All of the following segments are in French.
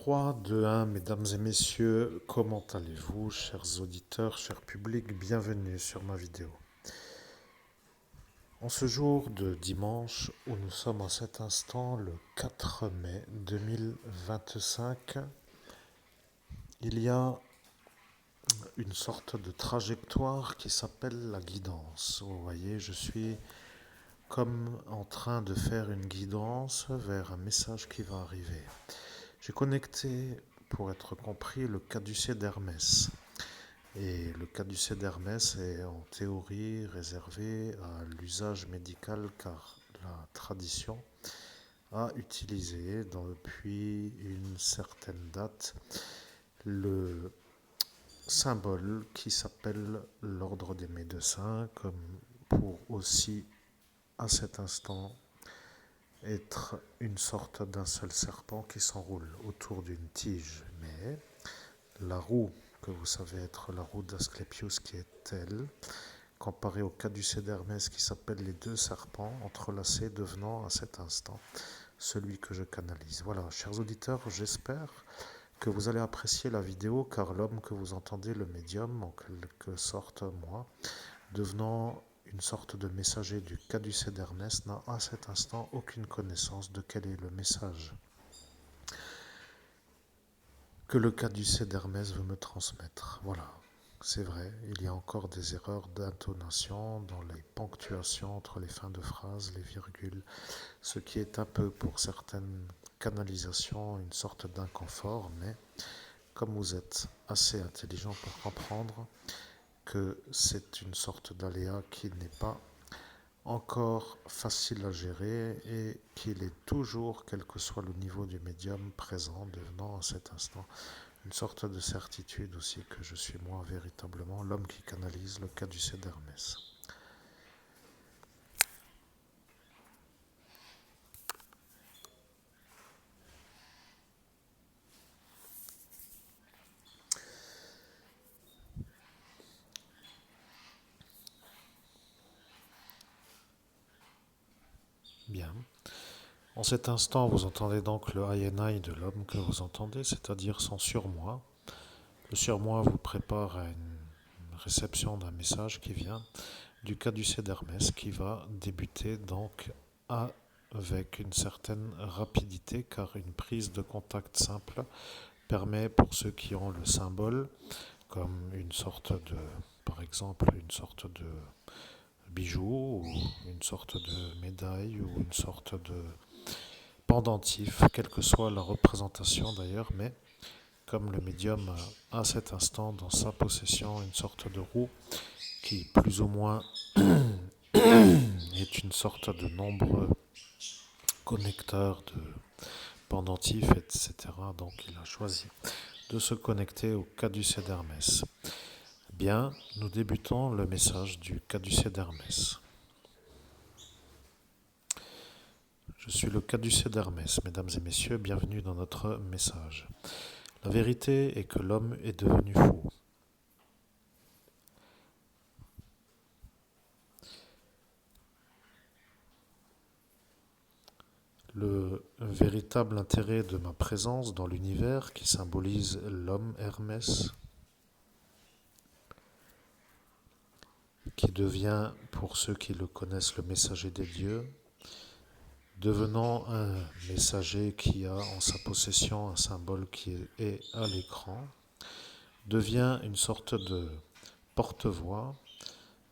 3, 2, 1, mesdames et messieurs, comment allez-vous, chers auditeurs, cher public, bienvenue sur ma vidéo. En ce jour de dimanche, où nous sommes à cet instant, le 4 mai 2025, il y a une sorte de trajectoire qui s'appelle la guidance. Vous voyez, je suis comme en train de faire une guidance vers un message qui va arriver. J'ai connecté, pour être compris, le caducée d'Hermès. Et le caducée d'Hermès est en théorie réservé à l'usage médical car la tradition a utilisé depuis une certaine date le symbole qui s'appelle l'ordre des médecins, comme pour aussi à cet instant être une sorte d'un seul serpent qui s'enroule autour d'une tige. Mais la roue que vous savez être la roue d'Asclépios qui est telle, comparée au caducée d'Hermès qui s'appelle les deux serpents entrelacés devenant à cet instant celui que je canalise. Voilà, chers auditeurs, j'espère que vous allez apprécier la vidéo car l'homme que vous entendez, le médium, en quelque sorte moi, devenant une sorte de messager du caducée d'Hermès, n'a à cet instant aucune connaissance de quel est le message que le caducée d'Hermès veut me transmettre. Voilà, c'est vrai, il y a encore des erreurs d'intonation dans les ponctuations entre les fins de phrases, les virgules, ce qui est un peu pour certaines canalisations une sorte d'inconfort, mais comme vous êtes assez intelligent pour comprendre que c'est une sorte d'aléa qui n'est pas encore facile à gérer et qu'il est toujours, quel que soit le niveau du médium présent, devenant à cet instant une sorte de certitude aussi que je suis moi véritablement l'homme qui canalise le caducée d'Hermès. Bien. En cet instant, vous entendez donc le INI de l'homme que vous entendez, c'est-à-dire son surmoi. Le surmoi vous prépare à une réception d'un message qui vient du caducée d'Hermès qui va débuter donc avec une certaine rapidité car une prise de contact simple permet pour ceux qui ont le symbole comme une sorte de, par exemple, une sorte de bijou ou une sorte de médaille ou une sorte de pendentif, quelle que soit la représentation d'ailleurs, mais comme le médium a à cet instant dans sa possession une sorte de roue qui plus ou moins est une sorte de nombreux connecteurs de pendentifs, etc. Donc il a choisi de se connecter au caducée d'Hermès. Bien, nous débutons le message du caducée d'Hermès. Je suis le caducée d'Hermès, mesdames et messieurs, bienvenue dans notre message. La vérité est que l'homme est devenu fou. Le véritable intérêt de ma présence dans l'univers qui symbolise l'homme Hermès, qui devient, pour ceux qui le connaissent, le messager des dieux, devenant un messager qui a en sa possession un symbole qui est à l'écran, devient une sorte de porte-voix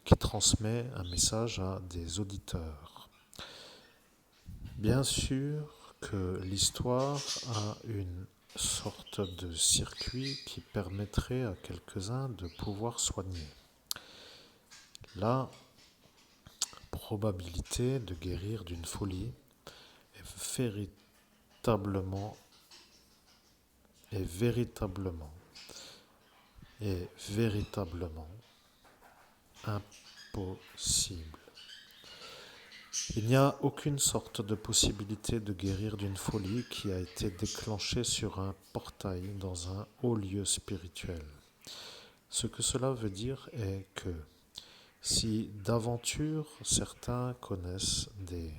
qui transmet un message à des auditeurs. Bien sûr que l'histoire a une sorte de circuit qui permettrait à quelques-uns de pouvoir soigner. La probabilité de guérir d'une folie est véritablement, est véritablement, est véritablement impossible. Il n'y a aucune sorte de possibilité de guérir d'une folie qui a été déclenchée sur un portail dans un haut lieu spirituel. Ce que cela veut dire est que si d'aventure certains connaissent des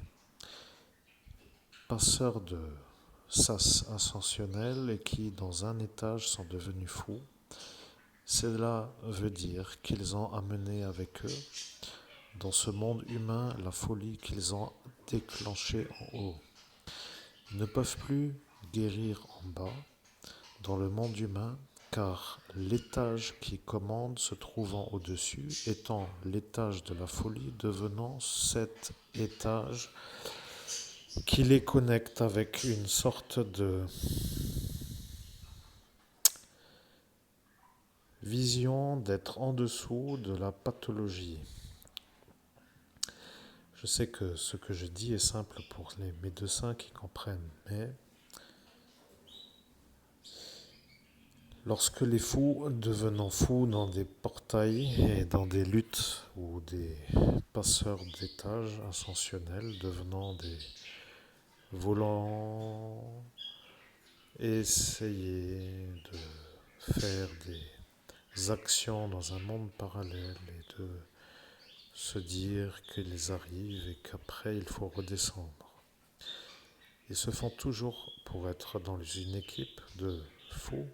passeurs de sas ascensionnels et qui, dans un étage, sont devenus fous. Cela veut dire qu'ils ont amené avec eux, dans ce monde humain, la folie qu'ils ont déclenchée en haut. Ils ne peuvent plus guérir en bas, dans le monde humain, car l'étage qui commande se trouvant au-dessus, étant l'étage de la folie, devenant cet étage qui les connecte avec une sorte de vision d'être en dessous de la pathologie. Je sais que ce que je dis est simple pour les médecins qui comprennent, mais lorsque les fous, devenant fous dans des portails et dans des luttes ou des passeurs d'étages ascensionnels, devenant des volants, essayer de faire des actions dans un monde parallèle et de se dire qu'ils arrivent et qu'après il faut redescendre. Ils se font toujours, pour être dans une équipe de fous,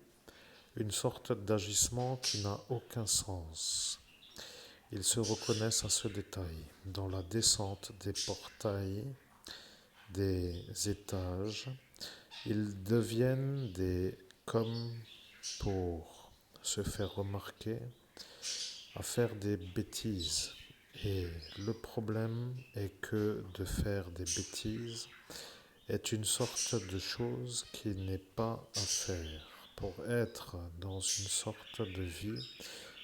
une sorte d'agissement qui n'a aucun sens. Ils se reconnaissent à ce détail, dans la descente des portails, des étages. Ils deviennent comme pour se faire remarquer, à faire des bêtises. Et le problème est que de faire des bêtises est une sorte de chose qui n'est pas à faire pour être dans une sorte de vie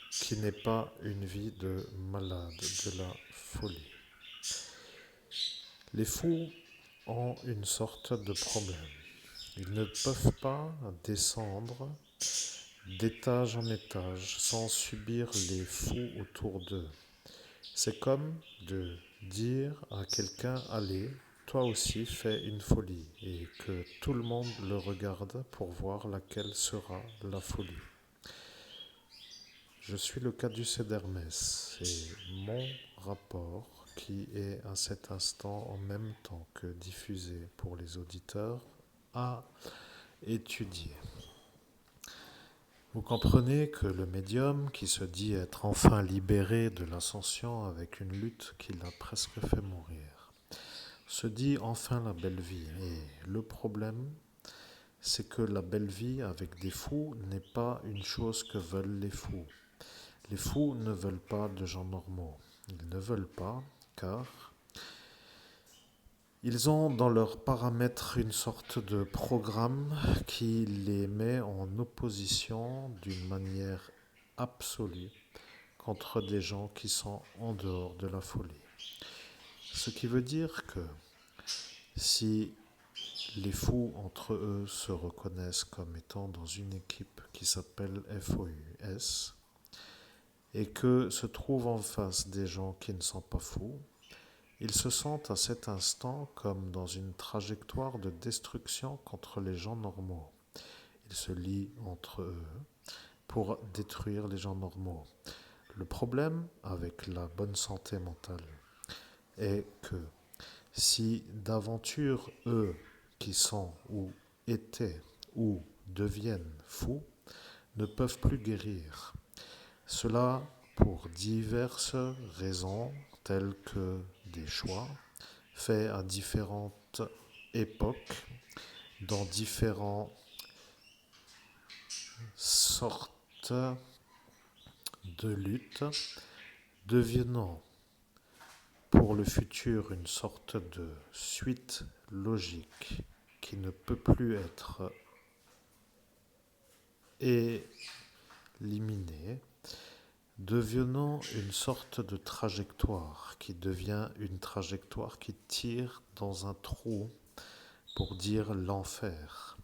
qui n'est pas une vie de malade, de la folie. Les fous ont une sorte de problème. Ils ne peuvent pas descendre d'étage en étage sans subir les fous autour d'eux. C'est comme de dire à quelqu'un, allez, toi aussi fais une folie, et que tout le monde le regarde pour voir laquelle sera la folie. Je suis le caducée d'Hermès, et mon rapport, qui est à cet instant en même temps que diffusé pour les auditeurs, à étudier. Vous comprenez que le médium, qui se dit être enfin libéré de l'ascension avec une lutte qui l'a presque fait mourir, se dit enfin la belle vie. Et le problème, c'est que la belle vie avec des fous n'est pas une chose que veulent les fous. Les fous ne veulent pas de gens normaux. Ils ne veulent pas, car ils ont dans leurs paramètres une sorte de programme qui les met en opposition d'une manière absolue contre des gens qui sont en dehors de la folie. Ce qui veut dire que si les fous entre eux se reconnaissent comme étant dans une équipe qui s'appelle FOUS et que se trouvent en face des gens qui ne sont pas fous, ils se sentent à cet instant comme dans une trajectoire de destruction contre les gens normaux. Ils se lient entre eux pour détruire les gens normaux. Le problème avec la bonne santé mentale est que si d'aventure eux qui sont ou étaient ou deviennent fous ne peuvent plus guérir, cela pour diverses raisons telles que des choix faits à différentes époques, dans différentes sortes de luttes, devenant pour le futur une sorte de suite logique qui ne peut plus être éliminée, devenant une sorte de trajectoire qui devient une trajectoire qui tire dans un trou pour dire l'enfer.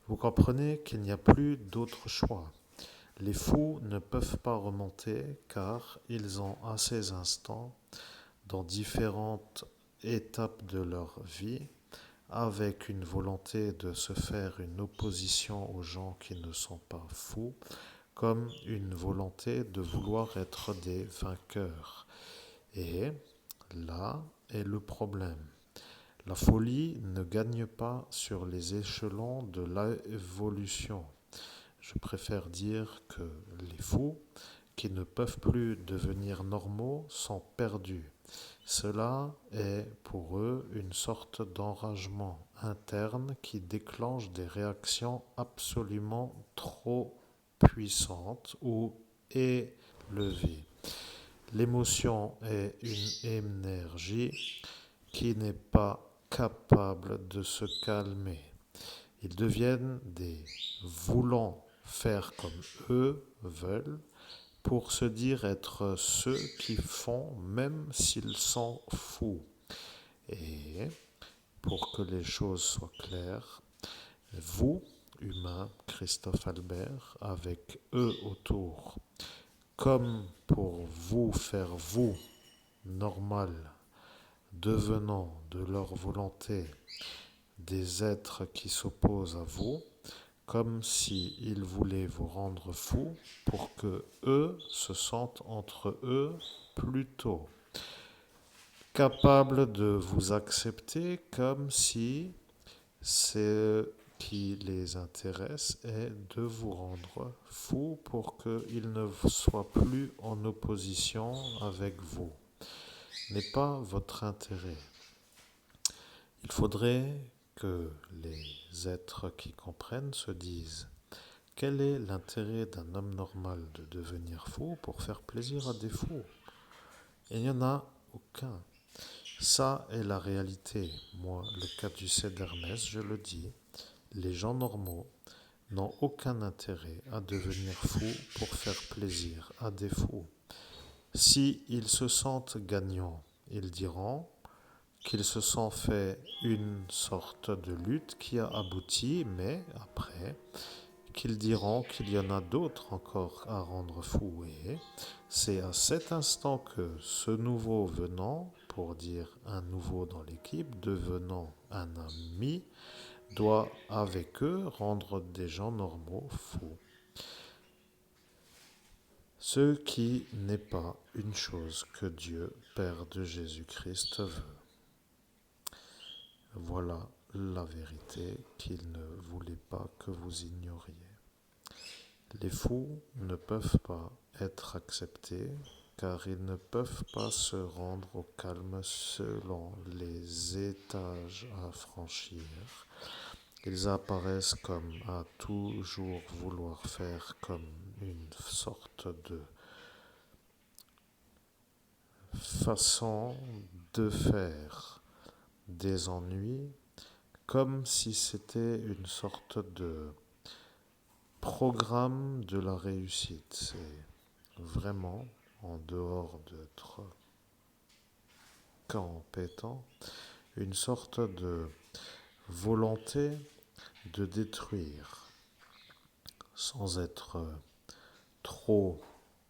Vous comprenez qu'il n'y a plus d'autre choix. Les fous ne peuvent pas remonter car ils ont à ces instants, dans différentes étapes de leur vie, avec une volonté de se faire une opposition aux gens qui ne sont pas fous, comme une volonté de vouloir être des vainqueurs. Et là est le problème. La folie ne gagne pas sur les échelons de l'évolution. Je préfère dire que les fous qui ne peuvent plus devenir normaux sont perdus. Cela est pour eux une sorte d'enragement interne qui déclenche des réactions absolument trop puissantes ou élevées. L'émotion est une énergie qui n'est pas capable de se calmer. Ils deviennent des voulant faire comme eux veulent pour se dire être ceux qui font même s'ils sont fous. Et pour que les choses soient claires, vous, humains, Christophe Albert, avec eux autour, comme pour vous faire vous, normal, devenant de leur volonté des êtres qui s'opposent à vous, comme s'ils voulaient vous rendre fou pour que eux se sentent entre eux plutôt capables de vous accepter comme si ce qui les intéresse est de vous rendre fou pour qu'ils ne soient plus en opposition avec vous. N'est pas votre intérêt. Il faudrait que les êtres qui comprennent se disent: quel est l'intérêt d'un homme normal de devenir fou pour faire plaisir à des fous? Il n'y en a aucun. Ça est la réalité. Moi, le caducée d'Hermès, je le dis, les gens normaux n'ont aucun intérêt à devenir fous pour faire plaisir à des fous. Si ils se sentent gagnants, ils diront qu'ils se sont fait une sorte de lutte qui a abouti, mais après, qu'ils diront qu'il y en a d'autres encore à rendre fous. Et c'est à cet instant que ce nouveau venant, pour dire un nouveau dans l'équipe, devenant un ami, doit avec eux rendre des gens normaux fous. Ce qui n'est pas une chose que Dieu, Père de Jésus-Christ, veut. Voilà la vérité qu'il ne voulait pas que vous ignoriez. Les fous ne peuvent pas être acceptés car ils ne peuvent pas se rendre au calme selon les étages à franchir. Ils apparaissent comme à toujours vouloir faire comme une sorte de façon de faire des ennuis, comme si c'était une sorte de programme de la réussite. C'est vraiment, en dehors d'être compétent, une sorte de volonté de détruire, sans être trop,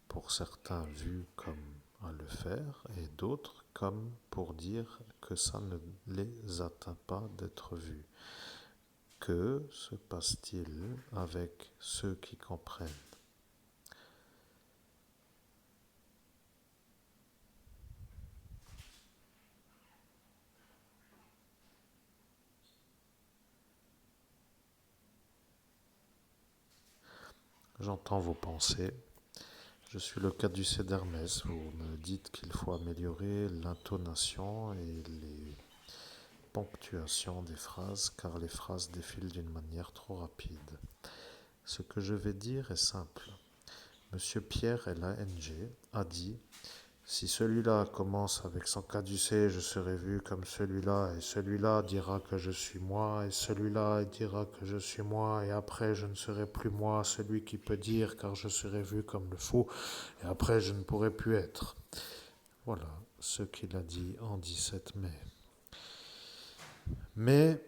pour certains, vu comme à le faire, et d'autres comme pour dire que ça ne les atteint pas d'être vus. Que se passe-t-il avec ceux qui comprennent? J'entends vos pensées. Je suis le caducée d'Hermès. Vous me dites qu'il faut améliorer l'intonation et les ponctuations des phrases, car les phrases défilent d'une manière trop rapide. Ce que je vais dire est simple. Monsieur Pierre L.A.N.G. a dit: si celui-là commence avec son caducée, je serai vu comme celui-là, et celui-là dira que je suis moi, et celui-là dira que je suis moi, et après je ne serai plus moi, celui qui peut dire, car je serai vu comme le fou, et après je ne pourrai plus être. Voilà ce qu'il a dit en 17 mai. Mais,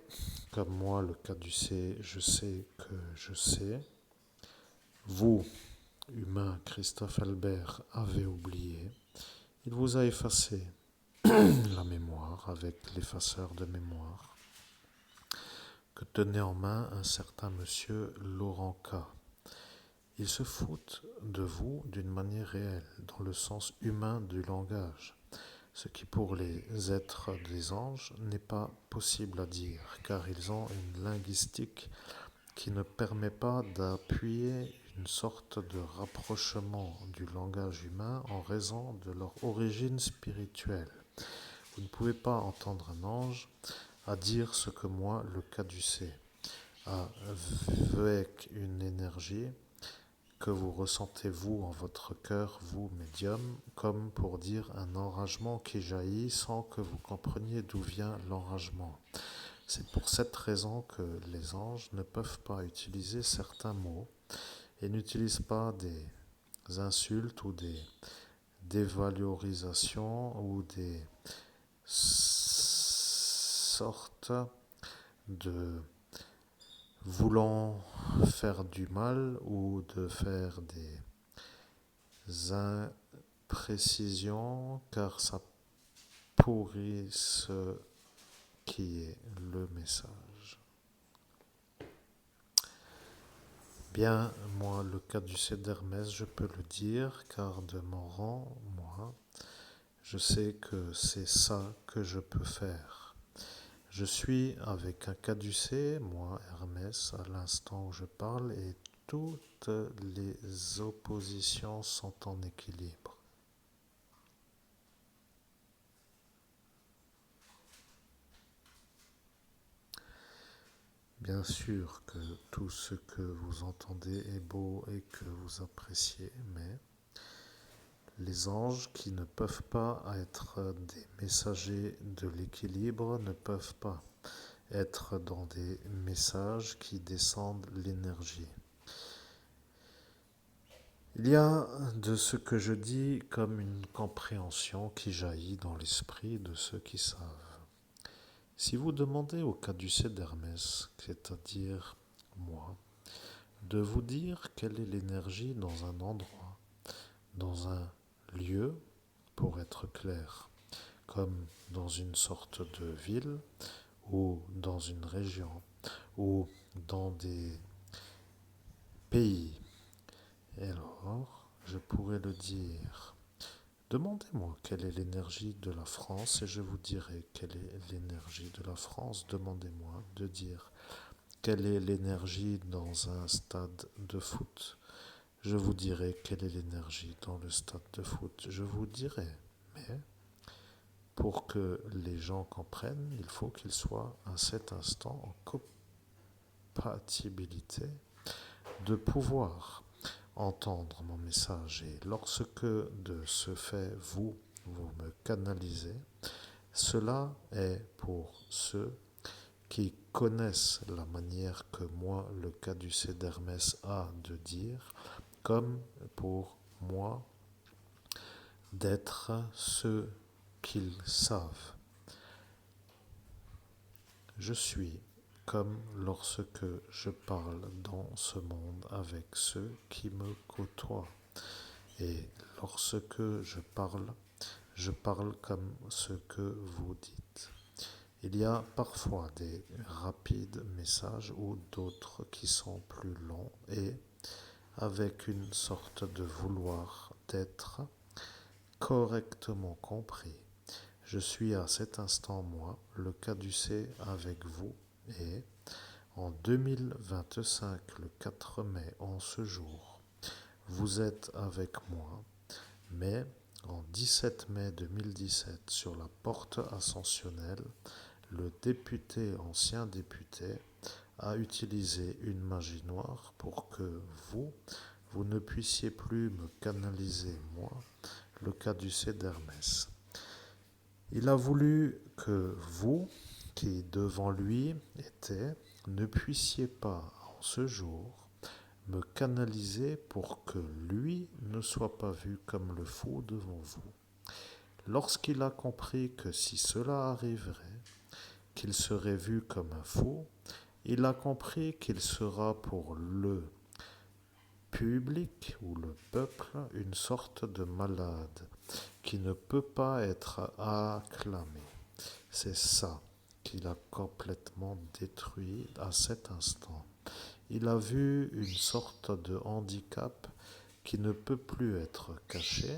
comme moi, le caducée, je sais que je sais. Vous, humain Christophe Albert, avez oublié. Il vous a effacé la mémoire avec l'effaceur de mémoire que tenait en main un certain monsieur Laurent K. Il se fout de vous d'une manière réelle, dans le sens humain du langage. ce qui pour les êtres des anges n'est pas possible à dire, car ils ont une linguistique qui ne permet pas d'appuyer une sorte de rapprochement du langage humain en raison de leur origine spirituelle. Vous ne pouvez pas entendre un ange à dire ce que moi, le caducée, avec une énergie que vous ressentez vous en votre cœur, vous médium, comme pour dire un enragement qui jaillit sans que vous compreniez d'où vient l'enragement. C'est pour cette raison que les anges ne peuvent pas utiliser certains mots et n'utilisent pas des insultes ou des dévalorisations ou des sortes de voulant faire du mal ou de faire des imprécisions car ça pourrit ce qui est le message. Bien, moi, le caducée d'Hermès, je peux le dire, car de mon rang, moi, je sais que c'est ça que je peux faire. Je suis avec un caducée, moi, Hermès, à l'instant où je parle, et toutes les oppositions sont en équilibre. Bien sûr que tout ce que vous entendez est beau et que vous appréciez, mais les anges qui ne peuvent pas être des messagers de l'équilibre ne peuvent pas être dans des messages qui descendent l'énergie. Il y a de ce que je dis comme une compréhension qui jaillit dans l'esprit de ceux qui savent. Si vous demandez au caducée d'Hermès, c'est-à-dire moi, de vous dire quelle est l'énergie dans un endroit, dans un lieu, pour être clair, comme dans une sorte de ville ou dans une région ou dans des pays, et alors je pourrais le dire. Demandez-moi quelle est l'énergie de la France et je vous dirai quelle est l'énergie de la France. Demandez-moi de dire quelle est l'énergie dans un stade de foot. Je vous dirai quelle est l'énergie dans le stade de foot. Je vous dirai. Mais pour que les gens comprennent, il faut qu'ils soient à cet instant en compatibilité de pouvoir entendre mon message. Et lorsque de ce fait, vous me canalisez, cela est pour ceux qui connaissent la manière que moi, le caducée d'Hermès, a de dire, comme pour moi d'être ceux qu'ils savent. Je suis comme lorsque je parle dans ce monde avec ceux qui me côtoient. Et lorsque je parle comme ce que vous dites. Il y a parfois des rapides messages ou d'autres qui sont plus longs et avec une sorte de vouloir d'être correctement compris. Je suis à cet instant, moi, le caducée avec vous et en 2025, le 4 mai, en ce jour, vous êtes avec moi, mais en 17 mai 2017, sur la porte ascensionnelle, le député, ancien député, a utilisé une magie noire pour que vous ne puissiez plus me canaliser, moi, le caducée d'Hermès. Il a voulu que vous, qui devant lui étiez, ne puissiez pas, en ce jour, me canaliser pour que lui ne soit pas vu comme le fou devant vous. Lorsqu'il a compris que si cela arriverait, qu'il serait vu comme un fou, il a compris qu'il sera pour le public ou le peuple une sorte de malade qui ne peut pas être acclamé. C'est ça qu'il a complètement détruit à cet instant. Il a vu une sorte de handicap qui ne peut plus être caché,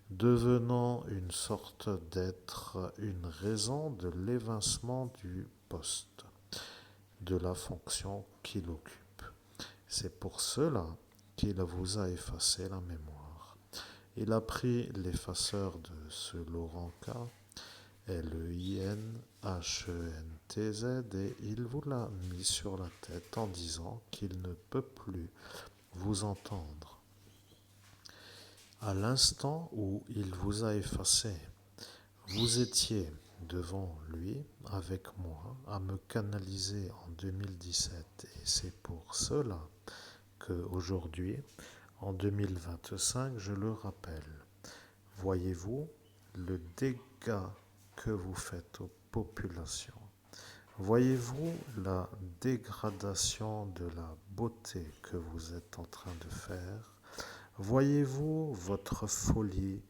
devenant une sorte d'être, une raison de l'évincement du poste, de la fonction qu'il occupe. C'est pour cela qu'il vous a effacé la mémoire. Il a pris l'effaceur de ce Laurent K, L-E-I-N-H-E-N-T-Z, et il vous l'a mis sur la tête en disant qu'il ne peut plus vous entendre. À l'instant où il vous a effacé, vous étiez devant lui avec moi à me canaliser en 2017, et c'est pour cela qu'aujourd'hui, en 2025, je le rappelle. Voyez-vous le dégât que vous faites aux populations? Voyez-vous la dégradation de la beauté que vous êtes en train de faire? Voyez-vous votre folie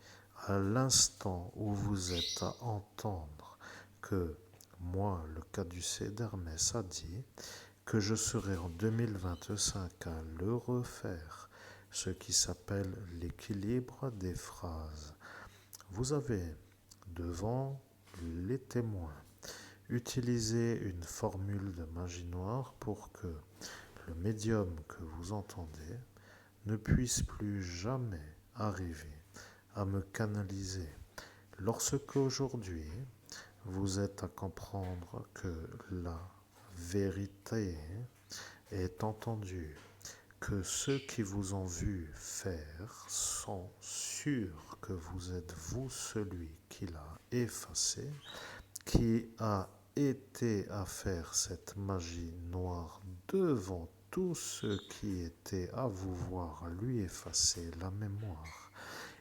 à l'instant où vous êtes à entendre que moi, le caducée d'Hermès, a dit que je serai en 2025 à le refaire, ce qui s'appelle l'équilibre des phrases. Vous avez devant les témoins utilisé une formule de magie noire pour que le médium que vous entendez ne puisse plus jamais arriver à me canaliser. Lorsque aujourd'hui vous êtes à comprendre que la vérité est entendue, que ceux qui vous ont vu faire sont sûrs que vous êtes vous celui qui l'a effacé, qui a été à faire cette magie noire devant tous ceux qui étaient à vous voir lui effacer la mémoire,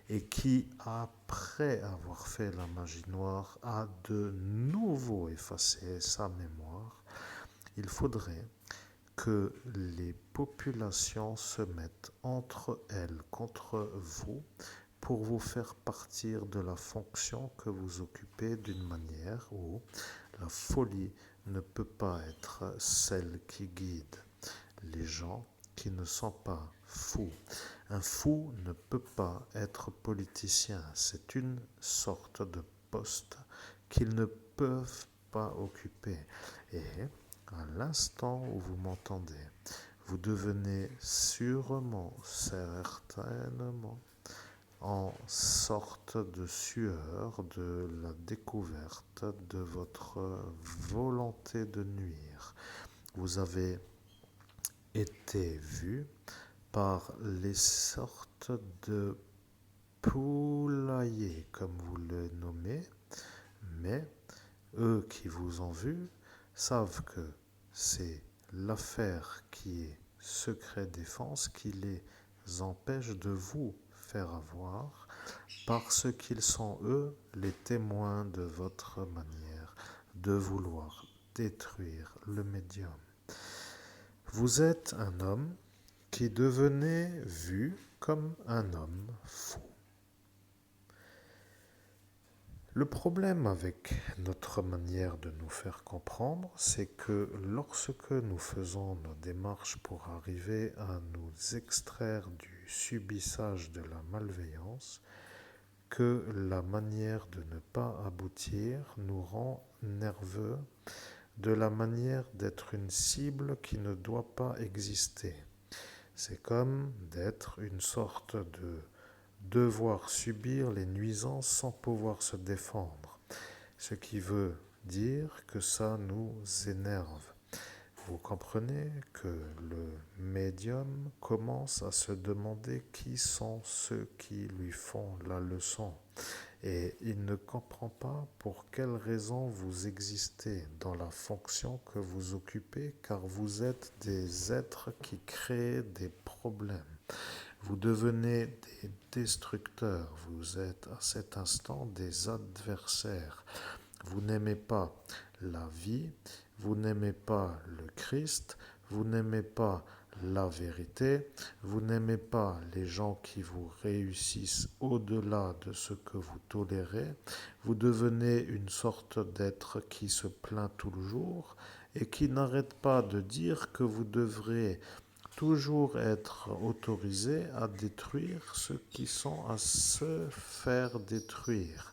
et qui, après avoir fait la magie noire, a de nouveau effacé sa mémoire. Il faudrait que les populations se mettent entre elles contre vous pour vous faire partir de la fonction que vous occupez d'une manière où la folie ne peut pas être celle qui guide les gens qui ne sont pas fous. Un fou ne peut pas être politicien. C'est une sorte de poste qu'ils ne peuvent pas occuper. Et à l'instant où vous m'entendez, vous devenez sûrement, certainement, en sorte de sueur de la découverte de votre volonté de nuire. Vous avez été vu par les sortes de poulaillers, comme vous le nommez, mais eux qui vous ont vu savent que c'est l'affaire qui est secret défense qui les empêche de vous faire avoir, parce qu'ils sont eux les témoins de votre manière de vouloir détruire le médium. Vous êtes un homme qui devenait vu comme un homme fou. Le problème avec notre manière de nous faire comprendre, c'est que lorsque nous faisons nos démarches pour arriver à nous extraire du subissage de la malveillance, que la manière de ne pas aboutir nous rend nerveux, de la manière d'être une cible qui ne doit pas exister. C'est comme d'être une sorte de devoir subir les nuisances sans pouvoir se défendre, ce qui veut dire que ça nous énerve. Vous comprenez que le médium commence à se demander qui sont ceux qui lui font la leçon, et il ne comprend pas pour quelle raison vous existez dans la fonction que vous occupez, car vous êtes des êtres qui créent des problèmes. Vous devenez des destructeurs, vous êtes à cet instant des adversaires. Vous n'aimez pas la vie, vous n'aimez pas le Christ, vous n'aimez pas la vérité, vous n'aimez pas les gens qui vous réussissent au-delà de ce que vous tolérez, vous devenez une sorte d'être qui se plaint tout le jour et qui n'arrête pas de dire que vous devrez toujours être autorisé à détruire ceux qui sont à se faire détruire.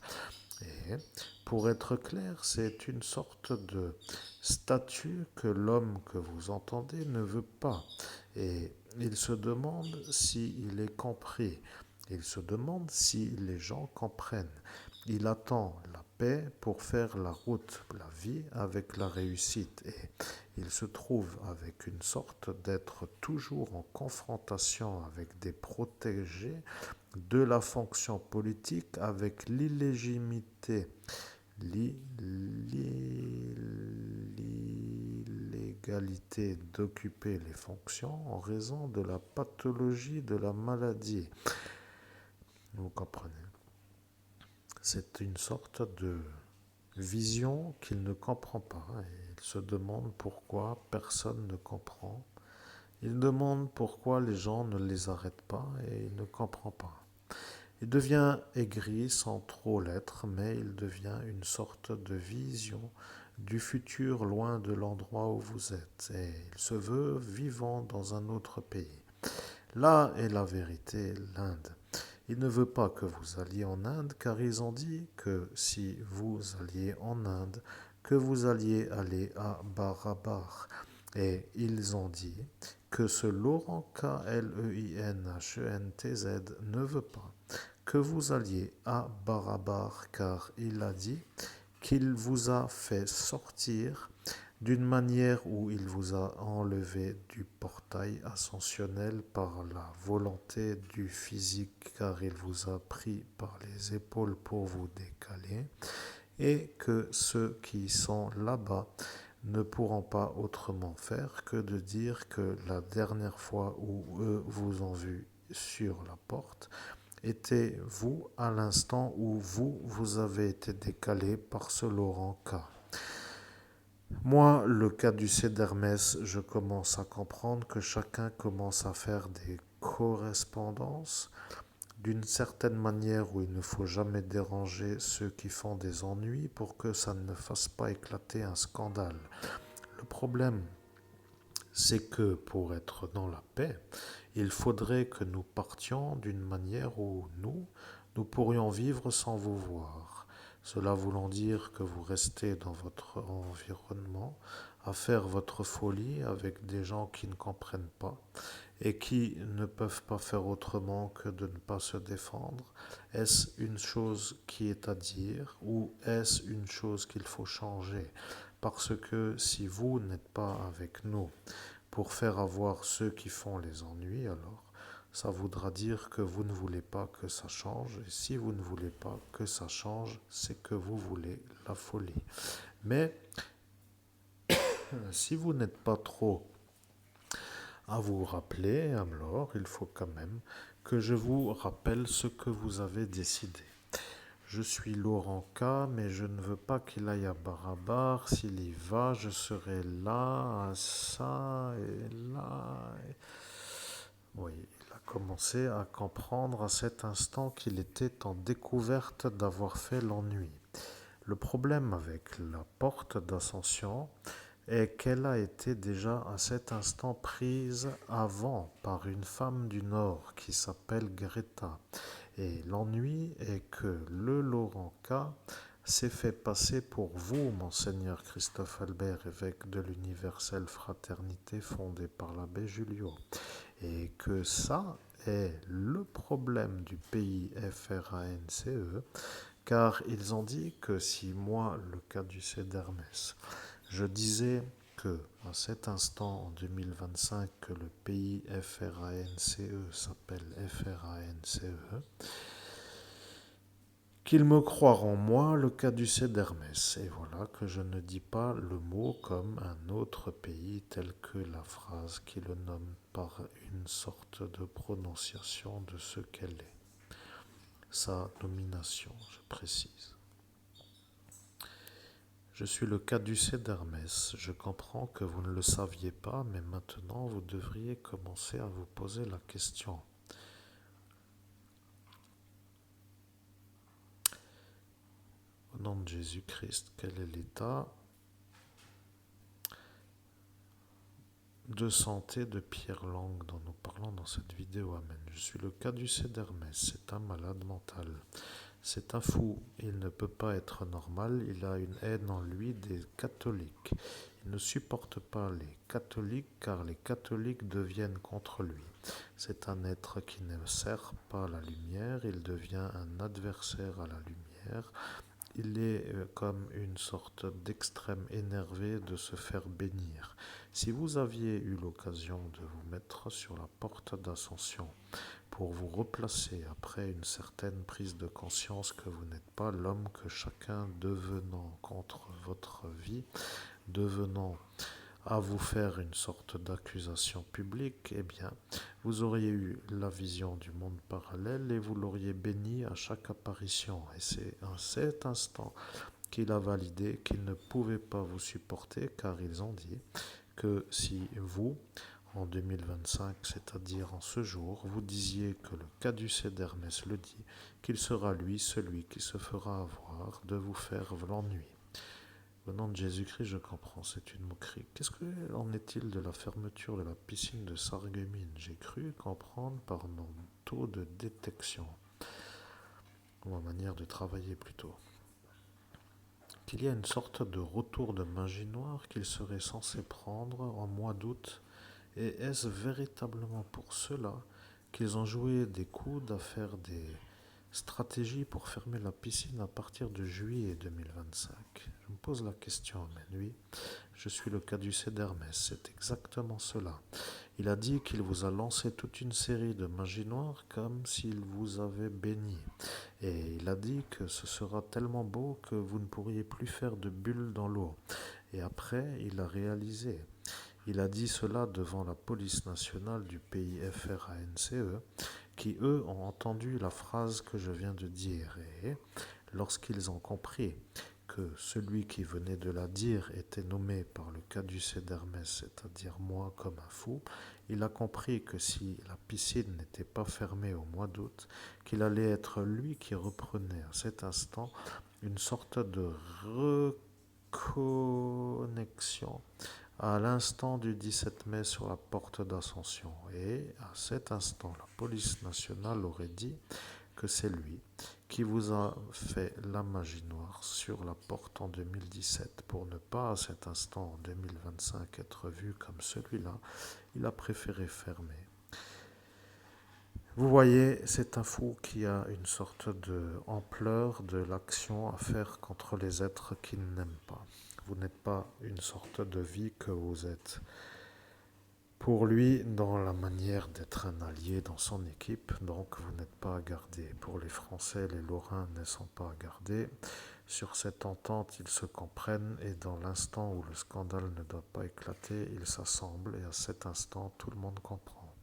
Et pour être clair, c'est une sorte de statut que l'homme que vous entendez ne veut pas. Et il se demande s'il est compris. Il se demande si les gens comprennent. Il attend la paix pour faire la route, la vie avec la réussite. Et il se trouve avec une sorte d'être toujours en confrontation avec des protégés de la fonction politique, avec l'illégitimité, l'illégalité d'occuper les fonctions en raison de la pathologie de la maladie. Vous comprenez? C'est une sorte de vision qu'il ne comprend pas. Et il se demande pourquoi personne ne comprend. Il demande pourquoi les gens ne les arrêtent pas et il ne comprend pas. Il devient aigri sans trop l'être, mais il devient une sorte de vision du futur loin de l'endroit où vous êtes. Et il se veut vivant dans un autre pays. Là est la vérité, l'Inde. Il ne veut pas que vous alliez en Inde car ils ont dit que si vous alliez en Inde, que vous alliez aller à Barabar. Et ils ont dit que ce Laurent K-L-E-I-N-H-E-N-T-Z ne veut pas que vous alliez à Barabar car il a dit qu'il vous a fait sortir d'une manière où il vous a enlevé du portail ascensionnel par la volonté du physique car il vous a pris par les épaules pour vous décaler et que ceux qui sont là-bas ne pourront pas autrement faire que de dire que la dernière fois où eux vous ont vu sur la porte était vous à l'instant où vous avez été décalé par ce Laurent K. Moi, le caducée d'Hermès, je commence à comprendre que chacun commence à faire des correspondances d'une certaine manière où il ne faut jamais déranger ceux qui font des ennuis pour que ça ne fasse pas éclater un scandale. Le problème, c'est que pour être dans la paix, il faudrait que nous partions d'une manière où nous pourrions vivre sans vous voir. Cela voulant dire que vous restez dans votre environnement à faire votre folie avec des gens qui ne comprennent pas et qui ne peuvent pas faire autrement que de ne pas se défendre. Est-ce une chose qui est à dire ou est-ce une chose qu'il faut changer? Parce que si vous n'êtes pas avec nous pour faire avoir ceux qui font les ennuis, alors ça voudra dire que vous ne voulez pas que ça change. Et si vous ne voulez pas que ça change, c'est que vous voulez la folie. Mais si vous n'êtes pas trop à vous rappeler, alors il faut quand même que je vous rappelle ce que vous avez décidé. Je suis Laurent K, mais je ne veux pas qu'il aille à Barabar. S'il y va, je serai là, à ça et là. Oui, il a commencé à comprendre à cet instant qu'il était en découverte d'avoir fait l'ennui. Le problème avec la porte d'ascension est qu'elle a été déjà à cet instant prise avant par une femme du Nord qui s'appelle Greta. Et l'ennui est que le Laurent K s'est fait passer pour vous, monseigneur Christophe Albert, évêque de l'universelle fraternité fondée par l'abbé Julio. Et que ça est le problème du pays FRANCE, car ils ont dit que si moi, le caducée d'Hermès, je disais que à cet instant en 2025 que le pays FRANCE s'appelle FRANCE, qu'ils me croiront moi le caducée d'Hermès. Et voilà que je ne dis pas le mot comme un autre pays tel que la phrase qui le nomme par une sorte de prononciation de ce qu'elle est. Sa nomination, je précise. Je suis le caducée d'Hermès. Je comprends que vous ne le saviez pas, mais maintenant vous devriez commencer à vous poser la question. Au nom de Jésus-Christ, quel est l'état de santé de Pierre Lang dont nous parlons dans cette vidéo. Amen. Je suis le caducée d'Hermès, c'est un malade mental. C'est un fou, il ne peut pas être normal, il a une haine en lui des catholiques. Il ne supporte pas les catholiques car les catholiques deviennent contre lui. C'est un être qui ne sert pas la lumière, il devient un adversaire à la lumière. Il est comme une sorte d'extrême énervé de se faire bénir. Si vous aviez eu l'occasion de vous mettre sur la porte d'ascension pour vous replacer après une certaine prise de conscience que vous n'êtes pas l'homme que chacun devenant contre votre vie, devenant à vous faire une sorte d'accusation publique, eh bien, vous auriez eu la vision du monde parallèle et vous l'auriez béni à chaque apparition. Et c'est à cet instant qu'il a validé qu'il ne pouvait pas vous supporter car ils ont dit que si vous, en 2025, c'est-à-dire en ce jour, vous disiez que le caducée d'Hermès le dit, qu'il sera lui celui qui se fera avoir de vous faire l'ennui. Au nom de Jésus-Christ, je comprends, c'est une moquerie. Qu'est-ce qu'en est-il de la fermeture de la piscine de Sarreguemines? J'ai cru comprendre par mon taux de détection, ou ma manière de travailler plutôt, qu'il y a une sorte de retour de magie noire qu'il serait censé prendre en mois d'août. Et est-ce véritablement pour cela qu'ils ont joué des coudes à faire des stratégies pour fermer la piscine à partir de juillet 2025? Je me pose la question, mais oui, je suis le caducée d'Hermès, c'est exactement cela. Il a dit qu'il vous a lancé toute une série de magies noires comme s'il vous avait béni. Et il a dit que ce sera tellement beau que vous ne pourriez plus faire de bulles dans l'eau. Et après, il a réalisé. Il a dit cela devant la police nationale du pays FRANCE, qui eux ont entendu la phrase que je viens de dire. Et lorsqu'ils ont compris que celui qui venait de la dire était nommé par le caducée d'Hermès, c'est-à-dire moi comme un fou, il a compris que si la piscine n'était pas fermée au mois d'août, qu'il allait être lui qui reprenait à cet instant une sorte de reconnexion à l'instant du 17 mai sur la porte d'Ascension. Et à cet instant, la police nationale aurait dit que c'est lui qui vous a fait la magie noire sur la porte en 2017. Pour ne pas à cet instant en 2025 être vu comme celui-là, il a préféré fermer. Vous voyez, c'est un fou qui a une sorte d'ampleur de l'action à faire contre les êtres qu'il n'aime pas. Vous n'êtes pas une sorte de vie que vous êtes. Pour lui, dans la manière d'être un allié dans son équipe, donc vous n'êtes pas à garder. Pour les Français, les Lorrains ne sont pas à garder. Sur cette entente, ils se comprennent et dans l'instant où le scandale ne doit pas éclater, ils s'assemblent et à cet instant, tout le monde comprend.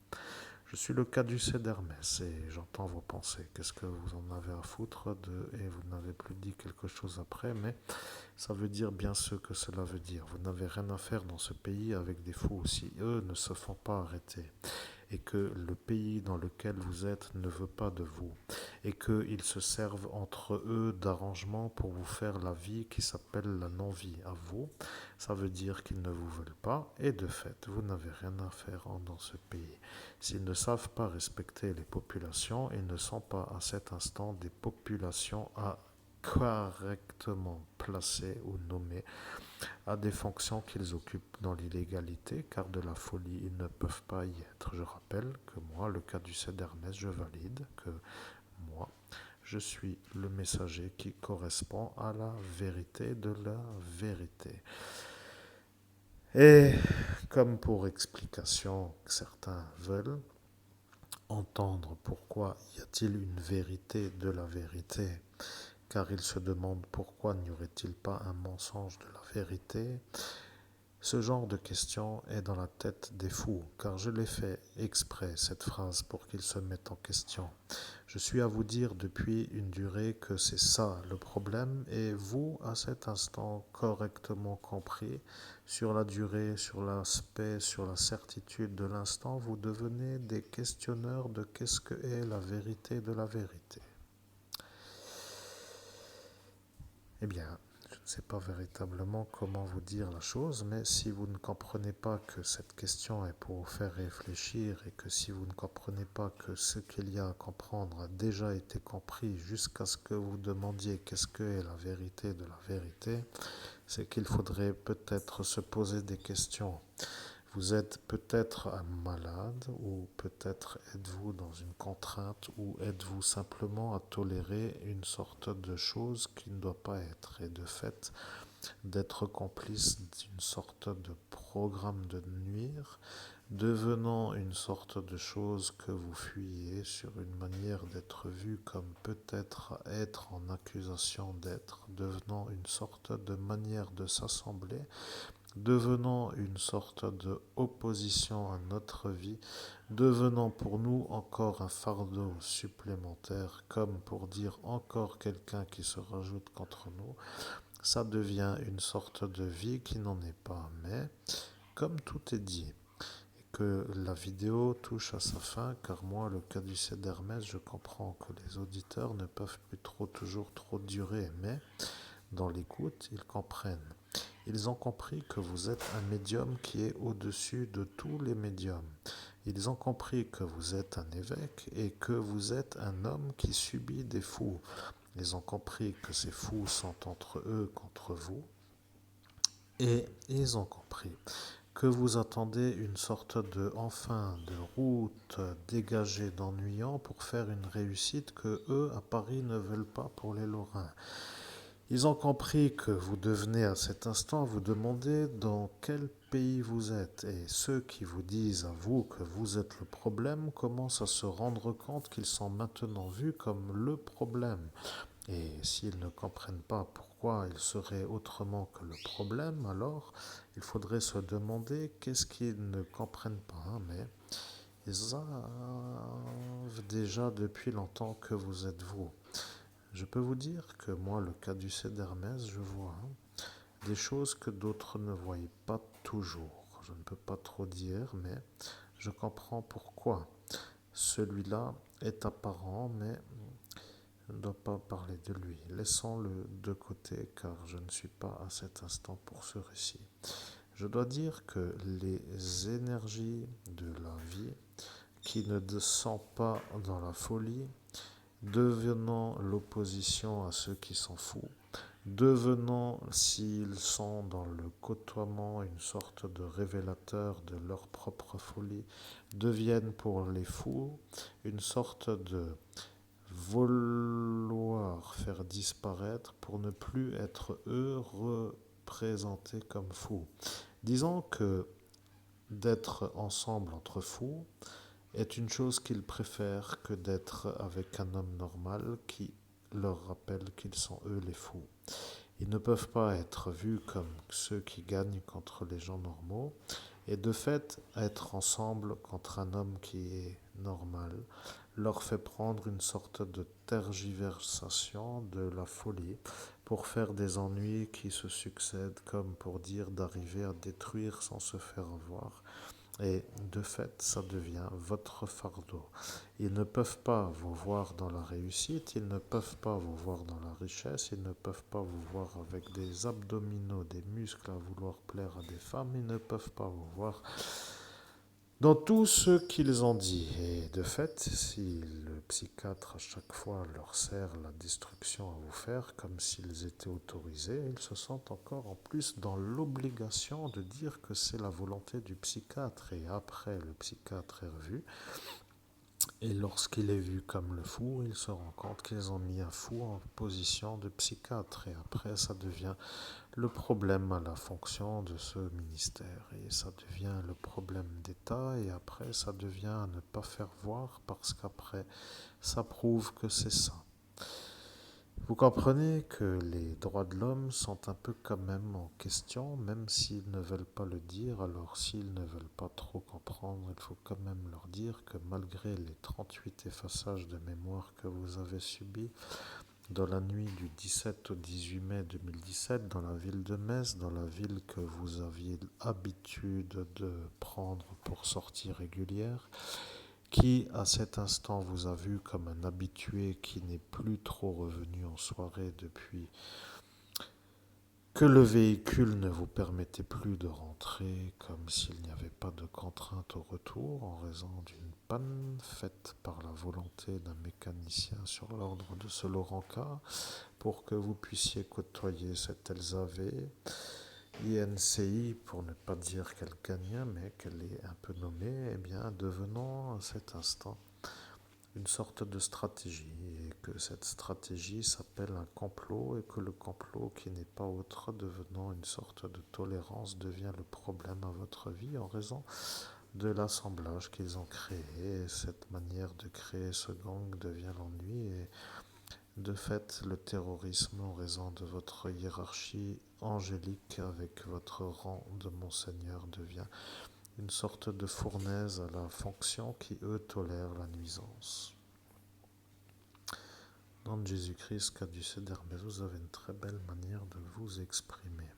Je suis le caducée d'Hermès et j'entends vos pensées. Qu'est-ce que vous en avez à foutre de... Et vous n'avez plus dit quelque chose après, mais ça veut dire bien ce que cela veut dire. Vous n'avez rien à faire dans ce pays avec des fous. Si eux ne se font pas arrêter et que le pays dans lequel vous êtes ne veut pas de vous et qu'ils se servent entre eux d'arrangements pour vous faire la vie qui s'appelle la non-vie à vous, ça veut dire qu'ils ne vous veulent pas et de fait, vous n'avez rien à faire dans ce pays. S'ils ne savent pas respecter les populations, ils ne sont pas à cet instant des populations à correctement placées ou nommées à des fonctions qu'ils occupent dans l'illégalité, car de la folie, ils ne peuvent pas y être. Je rappelle que moi, le caducée d'Hermès, je valide que moi, je suis le messager qui correspond à la vérité de la vérité. Et comme pour explication que certains veulent entendre pourquoi y a-t-il une vérité de la vérité, car ils se demandent pourquoi n'y aurait-il pas un mensonge de la vérité. Ce genre de question est dans la tête des fous, car je l'ai fait exprès, cette phrase, pour qu'ils se mettent en question. Je suis à vous dire depuis une durée que c'est ça le problème, et vous, à cet instant, correctement compris, sur la durée, sur l'aspect, sur la certitude de l'instant, vous devenez des questionneurs de qu'est-ce que est la vérité de la vérité. Eh bien, je ne sais pas véritablement comment vous dire la chose, mais si vous ne comprenez pas que cette question est pour vous faire réfléchir et que si vous ne comprenez pas que ce qu'il y a à comprendre a déjà été compris jusqu'à ce que vous demandiez qu'est-ce que est la vérité de la vérité, c'est qu'il faudrait peut-être se poser des questions. Vous êtes peut-être un malade ou peut-être êtes-vous dans une contrainte ou êtes-vous simplement à tolérer une sorte de chose qui ne doit pas être et de fait d'être complice d'une sorte de programme de nuire devenant une sorte de chose que vous fuyez sur une manière d'être vu comme peut-être être en accusation d'être, devenant une sorte de manière de s'assembler, devenant une sorte de opposition à notre vie, devenant pour nous encore un fardeau supplémentaire, comme pour dire encore quelqu'un qui se rajoute contre nous, ça devient une sorte de vie qui n'en est pas. Mais, comme tout est dit, et que la vidéo touche à sa fin, car moi, le caducée d'Hermès, je comprends que les auditeurs ne peuvent plus toujours trop durer, mais dans l'écoute, ils comprennent. Ils ont compris que vous êtes un médium qui est au-dessus de tous les médiums. Ils ont compris que vous êtes un évêque et que vous êtes un homme qui subit des fous. Ils ont compris que ces fous sont entre eux contre vous. Et ils ont compris que vous attendez une sorte de route dégagée d'ennuyant pour faire une réussite que eux, à Paris, ne veulent pas pour les Lorrains. Ils ont compris que vous devenez à cet instant vous demander dans quel pays vous êtes. Et ceux qui vous disent à vous que vous êtes le problème commencent à se rendre compte qu'ils sont maintenant vus comme le problème. Et s'ils ne comprennent pas pourquoi ils seraient autrement que le problème, alors il faudrait se demander qu'est-ce qu'ils ne comprennent pas. Mais ils savent déjà depuis longtemps que vous êtes vous. Je peux vous dire que moi, le caducée d'Hermès, je vois des choses que d'autres ne voient pas toujours. Je ne peux pas trop dire, mais je comprends pourquoi. Celui-là est apparent, mais je ne dois pas parler de lui. Laissons-le de côté, car je ne suis pas à cet instant pour ce récit. Je dois dire que les énergies de la vie, qui ne sont pas dans la folie, devenant l'opposition à ceux qui sont fous, devenant, s'ils sont dans le côtoiement, une sorte de révélateur de leur propre folie, deviennent pour les fous une sorte de vouloir faire disparaître pour ne plus être eux représentés comme fous. Disons que d'être ensemble entre fous est une chose qu'ils préfèrent que d'être avec un homme normal qui leur rappelle qu'ils sont eux les fous. Ils ne peuvent pas être vus comme ceux qui gagnent contre les gens normaux et de fait être ensemble contre un homme qui est normal leur fait prendre une sorte de tergiversation de la folie pour faire des ennuis qui se succèdent comme pour dire d'arriver à détruire sans se faire avoir. Et de fait, ça devient votre fardeau. Ils ne peuvent pas vous voir dans la réussite, ils ne peuvent pas vous voir dans la richesse, ils ne peuvent pas vous voir avec des abdominaux, des muscles à vouloir plaire à des femmes, ils ne peuvent pas vous voir dans tout ce qu'ils ont dit. Et de fait, si le psychiatre à chaque fois leur sert la destruction à vous faire, comme s'ils étaient autorisés, ils se sentent encore en plus dans l'obligation de dire que c'est la volonté du psychiatre. Et après, le psychiatre est revu. Et lorsqu'il est vu comme le fou, il se rend compte qu'ils ont mis un fou en position de psychiatre. Et après, ça devient le problème à la fonction de ce ministère. Et ça devient le problème d'État. Et après, ça devient à ne pas faire voir parce qu'après, ça prouve que c'est ça. Vous comprenez que les droits de l'homme sont un peu quand même en question, même s'ils ne veulent pas le dire. Alors s'ils ne veulent pas trop comprendre, il faut quand même leur dire que malgré les 38 effaçages de mémoire que vous avez subis dans la nuit du 17 au 18 mai 2017, dans la ville de Metz, dans la ville que vous aviez l'habitude de prendre pour sortie régulière, qui à cet instant vous a vu comme un habitué qui n'est plus trop revenu en soirée depuis que le véhicule ne vous permettait plus de rentrer comme s'il n'y avait pas de contrainte au retour en raison d'une panne faite par la volonté d'un mécanicien sur l'ordre de ce Laurenca pour que vous puissiez côtoyer cette Elsa V, INCI pour ne pas dire qu'elle gagne mais qu'elle est un peu nommée, eh bien devenant à cet instant une sorte de stratégie et que cette stratégie s'appelle un complot et que le complot qui n'est pas autre devenant une sorte de tolérance devient le problème à votre vie en raison de l'assemblage qu'ils ont créé et cette manière de créer ce gang devient l'ennui et de fait le terrorisme en raison de votre hiérarchie angélique avec votre rang de monseigneur devient une sorte de fournaise à la fonction qui eux tolèrent la nuisance. Nom de Jésus-Christ, caducée d'Hermès, vous avez une très belle manière de vous exprimer.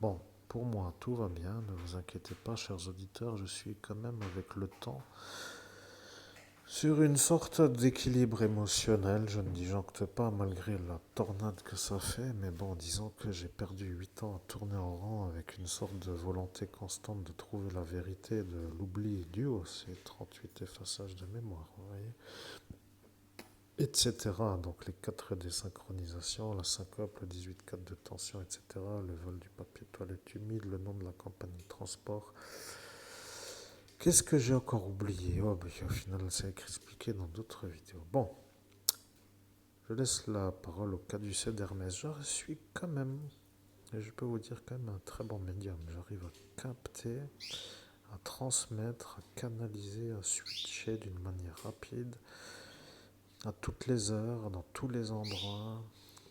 Bon, pour moi, tout va bien, ne vous inquiétez pas, chers auditeurs, je suis quand même avec le temps sur une sorte d'équilibre émotionnel. Je ne disjoncte pas malgré la tornade que ça fait, mais bon, disons que j'ai perdu 8 ans à tourner en rond avec une sorte de volonté constante de trouver la vérité, de l'oubli dû aux 38 effaçages de mémoire, vous voyez, etc. Donc les 4 désynchronisations, la syncope, le 18-4 de tension, etc. Le vol du papier toilette humide, le nom de la compagnie de transport. Qu'est-ce que j'ai encore oublié? Oh, ben, au final, c'est expliqué dans d'autres vidéos. Bon, je laisse la parole au caducée d'Hermès. Je suis quand même, et je peux vous dire quand même un très bon médium. J'arrive à capter, à transmettre, à canaliser, à switcher d'une manière rapide à toutes les heures, dans tous les endroits,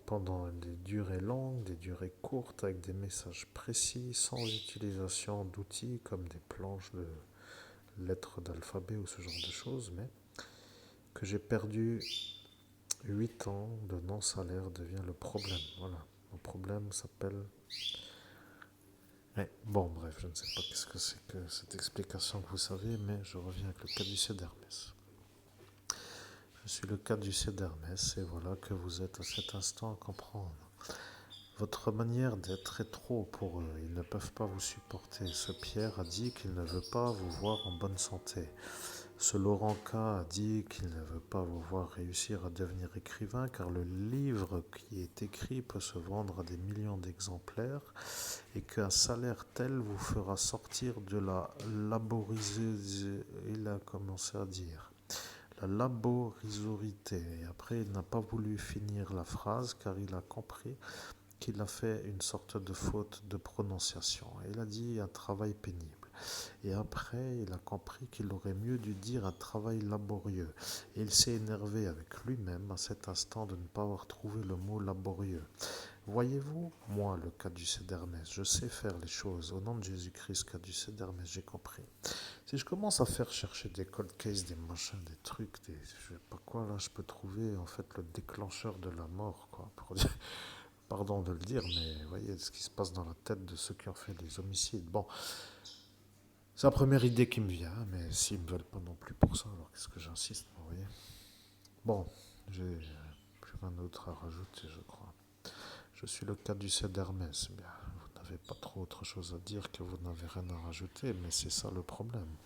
pendant des durées longues, des durées courtes, avec des messages précis, sans utilisation d'outils comme des planches de lettres d'alphabet ou ce genre de choses, mais que j'ai perdu 8 ans de non-salaire devient le problème. Voilà, le problème s'appelle... Ouais, bon, bref, je ne sais pas qu'est-ce que c'est que cette explication que vous savez, mais je reviens avec le caducée d'Hermès. Je suis le caducée d'Hermès et voilà que vous êtes à cet instant à comprendre. Votre manière d'être est trop pour eux, ils ne peuvent pas vous supporter. Ce Pierre a dit qu'il ne veut pas vous voir en bonne santé. Ce Laurent K a dit qu'il ne veut pas vous voir réussir à devenir écrivain car le livre qui est écrit peut se vendre à des millions d'exemplaires et qu'un salaire tel vous fera sortir de la laboriseuse, il a commencé à dire. La laborisorité. Et après, il n'a pas voulu finir la phrase car il a compris qu'il a fait une sorte de faute de prononciation. Et il a dit un travail pénible. Et après, il a compris qu'il aurait mieux dû dire un travail laborieux. Et il s'est énervé avec lui-même à cet instant de ne pas avoir trouvé le mot laborieux. Voyez-vous, moi, le caducée d'Hermès, je sais faire les choses. Au nom de Jésus-Christ, caducée d'Hermès, j'ai compris. Si je commence à faire chercher des cold cases, des machins, des trucs, des je sais pas quoi, là, je peux trouver en fait le déclencheur de la mort, quoi. Pour dire, pardon de le dire, mais vous voyez ce qui se passe dans la tête de ceux qui ont fait les homicides. Bon, c'est la première idée qui me vient, mais s'ils ne me veulent pas non plus pour ça, alors qu'est-ce que j'insiste, vous voyez. Bon, j'ai plus rien d'autre à rajouter, je crois. Je suis le caducée d'Hermès. Bien, vous n'avez pas trop autre chose à dire que vous n'avez rien à rajouter, mais c'est ça le problème.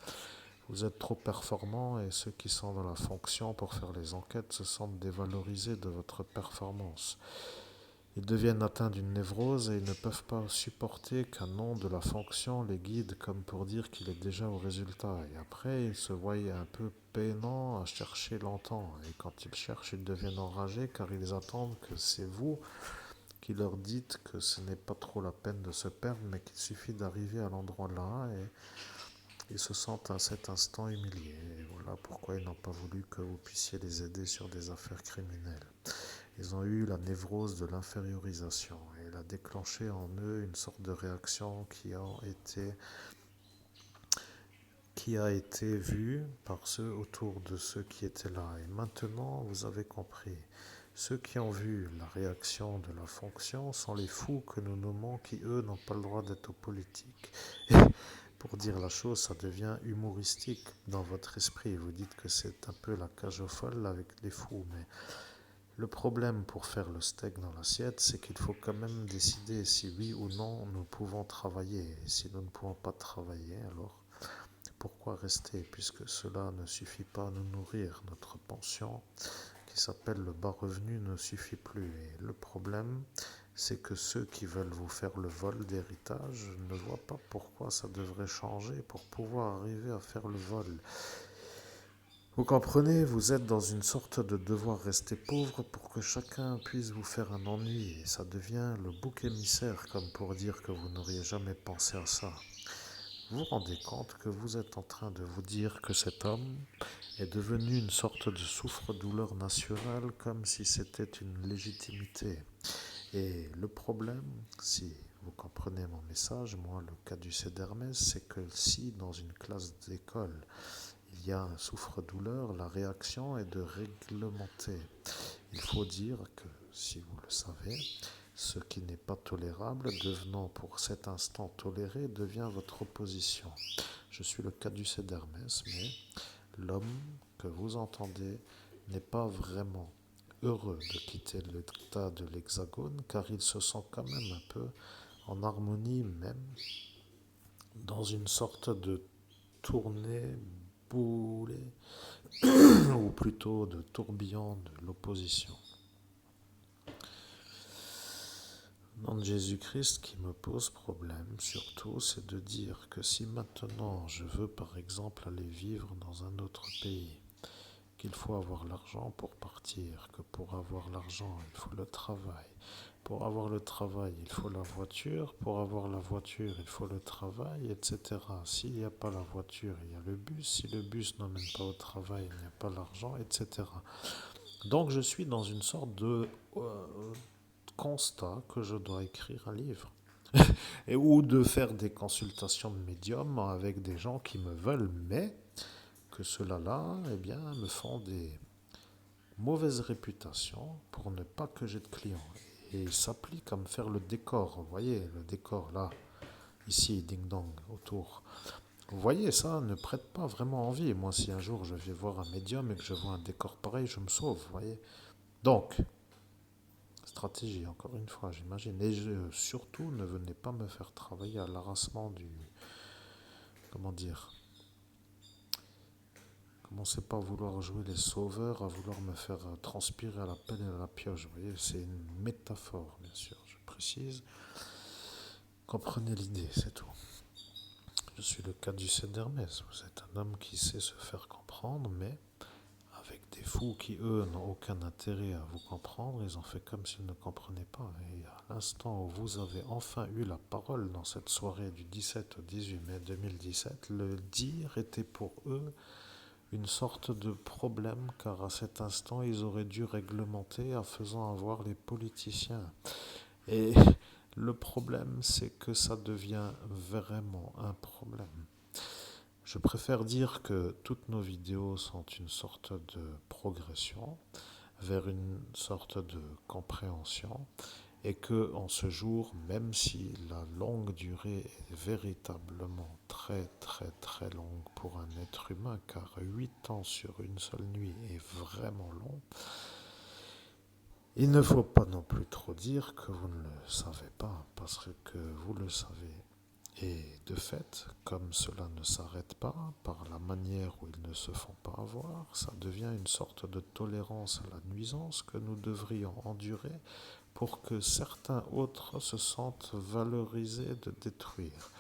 Vous êtes trop performant et ceux qui sont dans la fonction pour faire les enquêtes se sentent dévalorisés de votre performance. Ils deviennent atteints d'une névrose et ils ne peuvent pas supporter qu'un nom de la fonction les guide comme pour dire qu'il est déjà au résultat. Et après, ils se voient un peu peinants à chercher longtemps. Et quand ils cherchent, ils deviennent enragés car ils attendent que c'est vous qui leur dites que ce n'est pas trop la peine de se perdre, mais qu'il suffit d'arriver à l'endroit là et ils se sentent à cet instant humiliés. Et voilà pourquoi ils n'ont pas voulu que vous puissiez les aider sur des affaires criminelles. Ils ont eu la névrose de l'infériorisation et elle a déclenché en eux une sorte de réaction qui a été vue par ceux autour de ceux qui étaient là. Et maintenant, vous avez compris. Ceux qui ont vu la réaction de la fonction sont les fous que nous nommons qui, eux, n'ont pas le droit d'être aux politiques. Et pour dire la chose, ça devient humoristique dans votre esprit. Vous dites que c'est un peu la cage aux folles avec les fous, mais Le problème pour faire le steak dans l'assiette, c'est qu'il faut quand même décider si oui ou non nous pouvons travailler. Et si nous ne pouvons pas travailler, alors pourquoi rester, puisque cela ne suffit pas à nous nourrir. Notre pension, qui s'appelle le bas revenu, ne suffit plus. Et le problème, c'est que ceux qui veulent vous faire le vol d'héritage ne voient pas pourquoi ça devrait changer pour pouvoir arriver à faire le vol. Vous comprenez, vous êtes dans une sorte de devoir rester pauvre pour que chacun puisse vous faire un ennui, et ça devient le bouc émissaire, comme pour dire que vous n'auriez jamais pensé à ça. Vous vous rendez compte que vous êtes en train de vous dire que cet homme est devenu une sorte de souffre-douleur nationale, comme si c'était une légitimité. Et le problème, si vous comprenez mon message, moi le caducée d'Hermès, c'est que si dans une classe d'école il y a un souffre-douleur, la réaction est de réglementer. Il faut dire que, si vous le savez, ce qui n'est pas tolérable, devenant pour cet instant toléré, devient votre opposition. Je suis le caducée d'Hermès, mais l'homme que vous entendez n'est pas vraiment heureux de quitter l'état de l'Hexagone, car il se sent quand même un peu en harmonie, même dans une sorte de tournée boulée, ou plutôt de tourbillon de l'opposition. Le nom de Jésus-Christ qui me pose problème, surtout, c'est de dire que si maintenant je veux par exemple aller vivre dans un autre pays, qu'il faut avoir l'argent pour partir, que pour avoir l'argent, il faut le travail. Pour avoir le travail, il faut la voiture. Pour avoir la voiture, il faut le travail, etc. S'il n'y a pas la voiture, il y a le bus. Si le bus n'emmène pas au travail, il n'y a pas l'argent, etc. Donc je suis dans une sorte de constat que je dois écrire un livre. Et, ou de faire des consultations de médium avec des gens qui me veulent, mais que ceux-là, eh bien, me font des mauvaises réputations pour ne pas que j'ai de clients. Et ils s'appliquent à me faire le décor. Vous voyez, le décor là, ici, ding-dong, autour. Vous voyez, ça ne prête pas vraiment envie. Moi, si un jour je vais voir un médium et que je vois un décor pareil, je me sauve, vous voyez. Donc, stratégie, encore une fois, j'imagine. Et surtout, ne venez pas me faire travailler à l'arasement du... Comment dire? Commencez pas à vouloir jouer les sauveurs, à vouloir me faire transpirer à la pelle et à la pioche. Vous voyez, c'est une métaphore, bien sûr, je précise. Comprenez l'idée, c'est tout. Je suis le caducée d'Hermès. Vous êtes un homme qui sait se faire comprendre, mais avec des fous qui, eux, n'ont aucun intérêt à vous comprendre, ils ont fait comme s'ils ne comprenaient pas. Et à l'instant où vous avez enfin eu la parole dans cette soirée du 17 au 18 mai 2017, le dire était pour eux une sorte de problème, car à cet instant, ils auraient dû réglementer en faisant avoir les politiciens. Et le problème, c'est que ça devient vraiment un problème. Je préfère dire que toutes nos vidéos sont une sorte de progression vers une sorte de compréhension et que en ce jour, même si la longue durée est véritablement très très très longue pour un être humain, car 8 ans sur une seule nuit est vraiment long, il ne faut pas non plus trop dire que vous ne le savez pas, parce que vous le savez. Et de fait, comme cela ne s'arrête pas par la manière où ils ne se font pas avoir, ça devient une sorte de tolérance à la nuisance que nous devrions endurer pour que certains autres se sentent valorisés de détruire.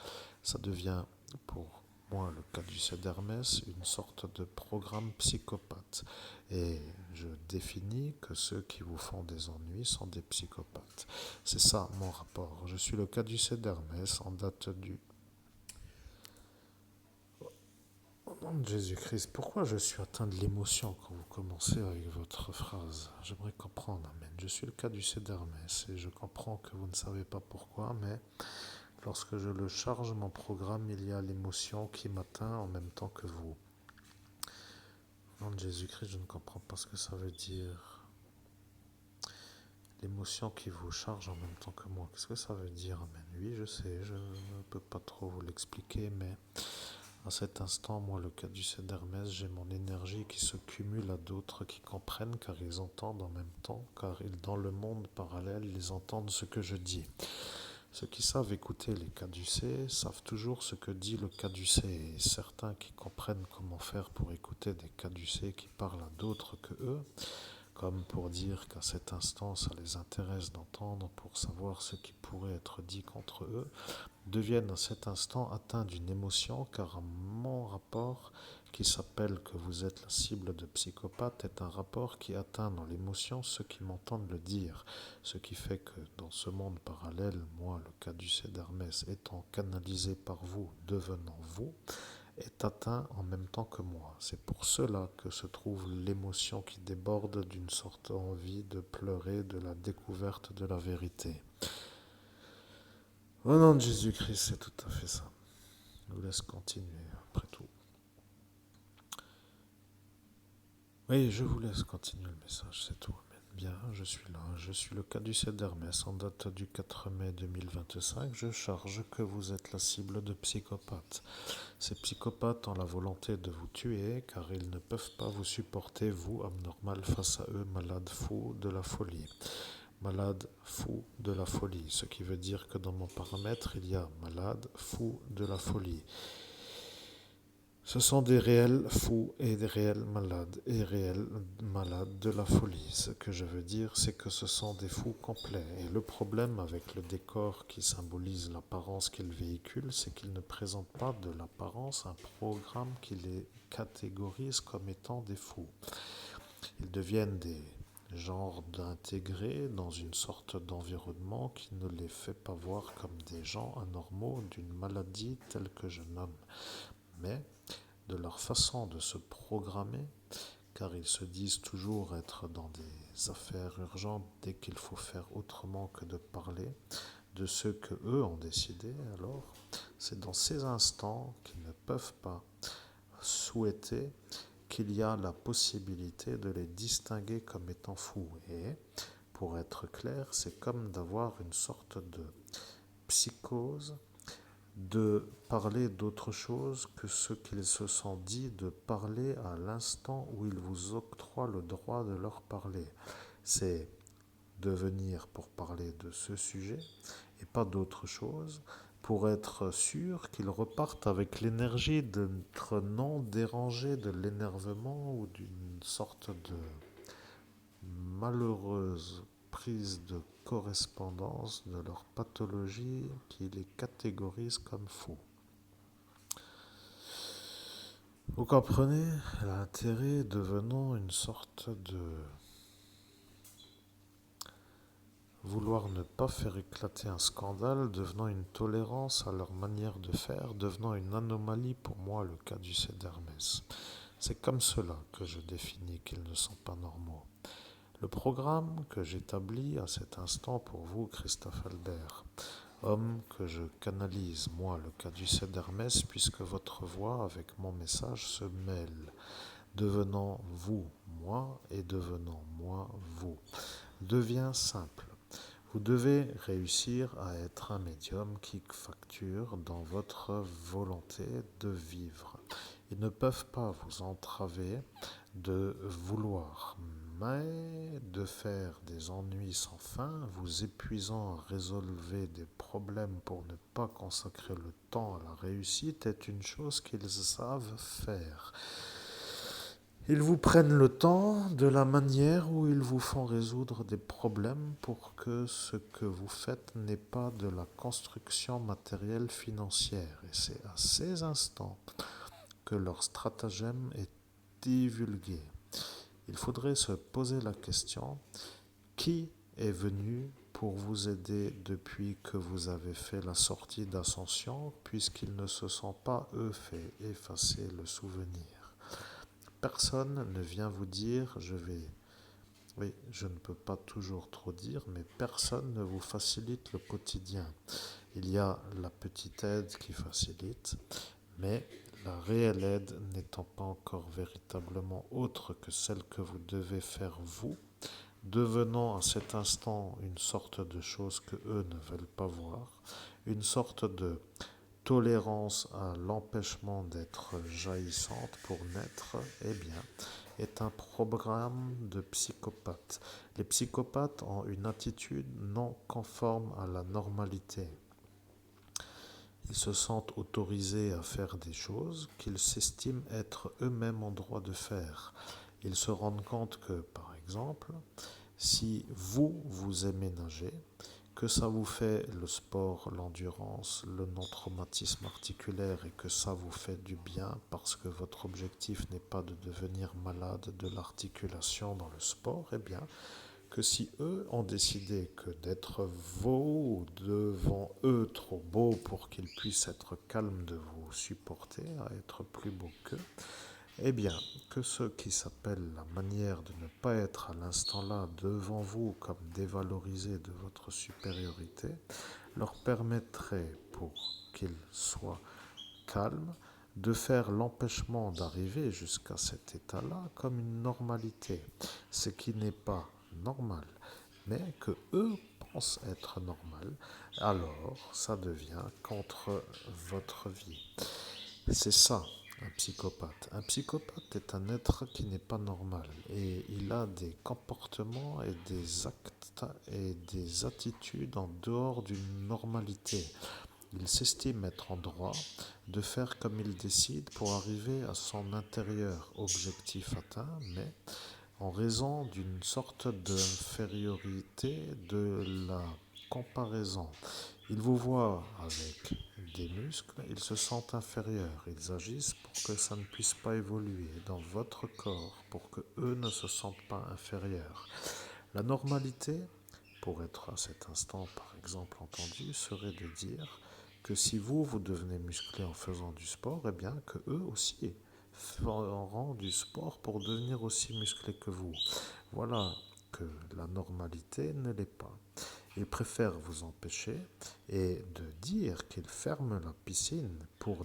Ça devient, pour moi, le caducée d'Hermès, une sorte de programme psychopathe. Et je définis que ceux qui vous font des ennuis sont des psychopathes. C'est ça mon rapport. Je suis le caducée d'Hermès en date du... Au nom de Jésus-Christ, pourquoi je suis atteint de l'émotion quand vous commencez avec votre phrase? J'aimerais comprendre, amen. Je suis le caducée d'Hermès et je comprends que vous ne savez pas pourquoi, mais lorsque je le charge, mon programme, il y a l'émotion qui m'atteint en même temps que vous. Au nom de Jésus-Christ, je ne comprends pas ce que ça veut dire. L'émotion qui vous charge en même temps que moi. Qu'est-ce que ça veut dire, amen? Oui, je sais, je ne peux pas trop vous l'expliquer, mais À cet instant, moi, le caducée d'Hermès, j'ai mon énergie qui se cumule à d'autres qui comprennent car ils entendent en même temps, car ils, dans le monde parallèle, ils entendent ce que je dis. Ceux qui savent écouter les caducées savent toujours ce que dit le caducé, et certains qui comprennent comment faire pour écouter des caducées qui parlent à d'autres que eux, comme pour dire qu'à cet instant ça les intéresse d'entendre pour savoir ce qui pourrait être dit contre eux, deviennent à cet instant atteints d'une émotion car mon rapport qui s'appelle que vous êtes la cible de psychopathe est un rapport qui atteint dans l'émotion ceux qui m'entendent le dire, ce qui fait que dans ce monde parallèle, moi, le caducée d'Hermès étant canalisé par vous, devenant vous, est atteint en même temps que moi. C'est pour cela que se trouve l'émotion qui déborde d'une sorte d'envie de pleurer de la découverte de la vérité. Au nom de Jésus-Christ, c'est tout à fait ça. Je vous laisse continuer après tout. Oui, je vous laisse continuer le message, c'est tout. Bien, je suis là. Je suis le caducée d'Hermès en date du 4 mai 2025. Je charge que vous êtes la cible de psychopathes. Ces psychopathes ont la volonté de vous tuer car ils ne peuvent pas vous supporter, vous, abnormal, face à eux, malade, fou de la folie. Malade, fou de la folie. Ce qui veut dire que dans mon paramètre, il y a malade, fou de la folie. Ce sont des réels fous et des réels malades et réels malades de la folie. Ce que je veux dire, c'est que ce sont des fous complets. Et le problème avec le décor qui symbolise l'apparence qu'ils véhiculent, c'est qu'ils ne présentent pas de l'apparence un programme qui les catégorise comme étant des fous. Ils deviennent des genres d'intégrés dans une sorte d'environnement qui ne les fait pas voir comme des gens anormaux d'une maladie telle que je nomme. Mais de leur façon de se programmer, car ils se disent toujours être dans des affaires urgentes dès qu'il faut faire autrement que de parler de ce que eux ont décidé, alors c'est dans ces instants qu'ils ne peuvent pas souhaiter qu'il y a la possibilité de les distinguer comme étant fous. Et pour être clair, c'est comme d'avoir une sorte de psychose de parler d'autre chose que ce qu'ils se sont dit de parler à l'instant où ils vous octroient le droit de leur parler. C'est de venir pour parler de ce sujet et pas d'autre chose, pour être sûr qu'ils repartent avec l'énergie d'être non dérangés de l'énervement ou d'une sorte de malheureuse prise de correspondance de leur pathologie qui les catégorise comme fous. Vous comprenez l'intérêt devenant une sorte de vouloir ne pas faire éclater un scandale, devenant une tolérance à leur manière de faire, devenant une anomalie pour moi le caducée d'Hermès. C'est comme cela que je définis qu'ils ne sont pas normaux. Le programme que j'établis à cet instant pour vous, Christophe Albert, homme que je canalise, moi, le caducée d'Hermès, puisque votre voix avec mon message se mêle, devenant vous, moi, et devenant moi, vous, devient simple. Vous devez réussir à être un médium qui facture dans votre volonté de vivre. Ils ne peuvent pas vous entraver de vouloir, mais de faire des ennuis sans fin, vous épuisant à résolver des problèmes pour ne pas consacrer le temps à la réussite est une chose qu'ils savent faire. Ils vous prennent le temps de la manière où ils vous font résoudre des problèmes pour que ce que vous faites n'ait pas de la construction matérielle financière. Et c'est à ces instants que leur stratagème est divulgué. Il faudrait se poser la question, qui est venu pour vous aider depuis que vous avez fait la sortie d'ascension, puisqu'ils ne se sont pas, eux, fait effacer le souvenir. Personne ne vient vous dire, oui, je ne peux pas toujours trop dire, mais personne ne vous facilite le quotidien. Il y a la petite aide qui facilite, mais la réelle aide n'étant pas encore véritablement autre que celle que vous devez faire vous, devenant à cet instant une sorte de chose que eux ne veulent pas voir, une sorte de tolérance à l'empêchement d'être jaillissante pour naître, eh bien, est un programme de psychopathe. Les psychopathes ont une attitude non conforme à la normalité. Ils se sentent autorisés à faire des choses qu'ils s'estiment être eux-mêmes en droit de faire. Ils se rendent compte que, par exemple, si vous aimez nager, que ça vous fait le sport, l'endurance, le non-traumatisme articulaire et que ça vous fait du bien parce que votre objectif n'est pas de devenir malade de l'articulation dans le sport, eh bien, que si eux ont décidé que d'être vous devant eux trop beau pour qu'ils puissent être calmes de vous supporter, à être plus beau qu'eux, eh bien, que ce qui s'appelle la manière de ne pas être à l'instant là devant vous comme dévalorisé de votre supériorité, leur permettrait, pour qu'ils soient calmes, de faire l'empêchement d'arriver jusqu'à cet état-là comme une normalité, ce qui n'est pas normal, mais que eux pensent être normal, alors ça devient contre votre vie. C'est ça, un psychopathe. Un psychopathe est un être qui n'est pas normal et il a des comportements et des actes et des attitudes en dehors d'une normalité. Il s'estime être en droit de faire comme il décide pour arriver à son intérieur objectif atteint, mais en raison d'une sorte d'infériorité de la comparaison. Ils vous voient avec des muscles, ils se sentent inférieurs, ils agissent pour que ça ne puisse pas évoluer dans votre corps, pour que eux ne se sentent pas inférieurs. La normalité, pour être à cet instant par exemple entendu, serait de dire que si vous devenez musclé en faisant du sport, eh bien que eux aussi feront du sport pour devenir aussi musclés que vous. Voilà que la normalité ne l'est pas. Ils préfèrent vous empêcher et de dire qu'ils ferment la piscine pour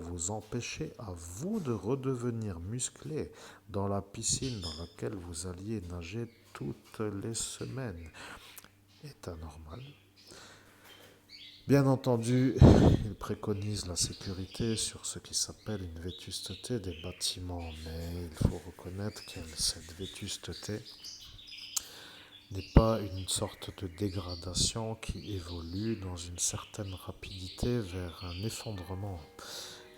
vous empêcher à vous de redevenir musclé dans la piscine dans laquelle vous alliez nager toutes les semaines est anormal. Bien entendu, il préconise la sécurité sur ce qui s'appelle une vétusteté des bâtiments, mais il faut reconnaître que cette vétusteté n'est pas une sorte de dégradation qui évolue dans une certaine rapidité vers un effondrement.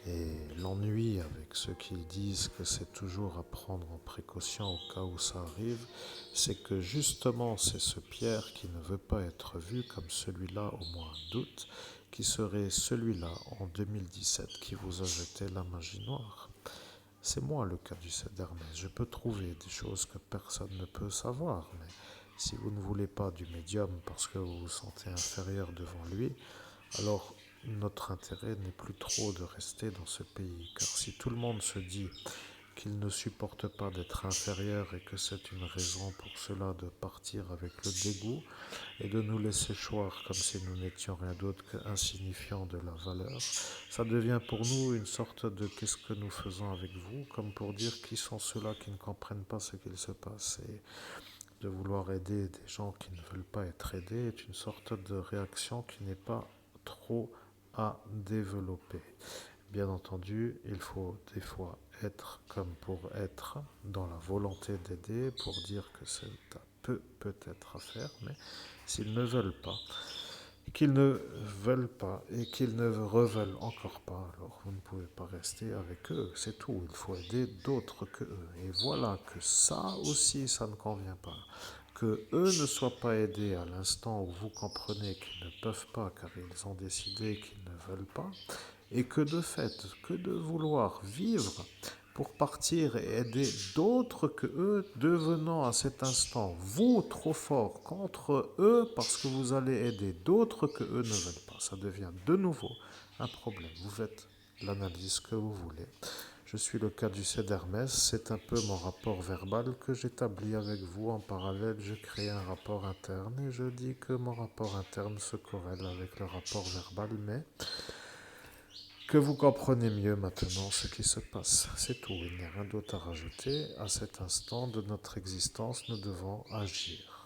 Et l'ennui avec ceux qui disent que c'est toujours à prendre en précaution au cas où ça arrive, c'est que justement c'est ce Pierre qui ne veut pas être vu comme celui-là au mois d'août, qui serait celui-là en 2017 qui vous a jeté la magie noire. C'est moi le caducée d'Hermès. Je peux trouver des choses que personne ne peut savoir, mais si vous ne voulez pas du médium parce que vous vous sentez inférieur devant lui, alors notre intérêt n'est plus trop de rester dans ce pays. Car si tout le monde se dit qu'il ne supporte pas d'être inférieur et que c'est une raison pour cela de partir avec le dégoût et de nous laisser choir comme si nous n'étions rien d'autre qu'insignifiants de la valeur, ça devient pour nous une sorte de qu'est-ce que nous faisons avec vous, comme pour dire qui sont ceux-là qui ne comprennent pas ce qu'il se passe. Et de vouloir aider des gens qui ne veulent pas être aidés est une sorte de réaction qui n'est pas trop à développer. Bien entendu, il faut des fois être comme pour être dans la volonté d'aider, pour dire que c'est un peu peut-être à faire, mais s'ils ne veulent pas, et qu'ils ne veulent pas, et qu'ils ne reveulent encore pas, alors vous ne pouvez pas rester avec eux, c'est tout, il faut aider d'autres que eux. Et voilà que ça aussi, ça ne convient pas. Que eux ne soient pas aidés à l'instant où vous comprenez qu'ils ne peuvent pas car ils ont décidé qu'ils ne veulent pas, et que de fait, que de vouloir vivre pour partir et aider d'autres que eux, devenant à cet instant, vous trop fort contre eux parce que vous allez aider d'autres que eux ne veulent pas. Ça devient de nouveau un problème. Vous faites l'analyse que vous voulez. Je suis le caducée d'Hermès, c'est un peu mon rapport verbal que j'établis avec vous. En parallèle, je crée un rapport interne et je dis que mon rapport interne se corrèle avec le rapport verbal, mais que vous comprenez mieux maintenant ce qui se passe. C'est tout, il n'y a rien d'autre à rajouter. À cet instant de notre existence, nous devons agir.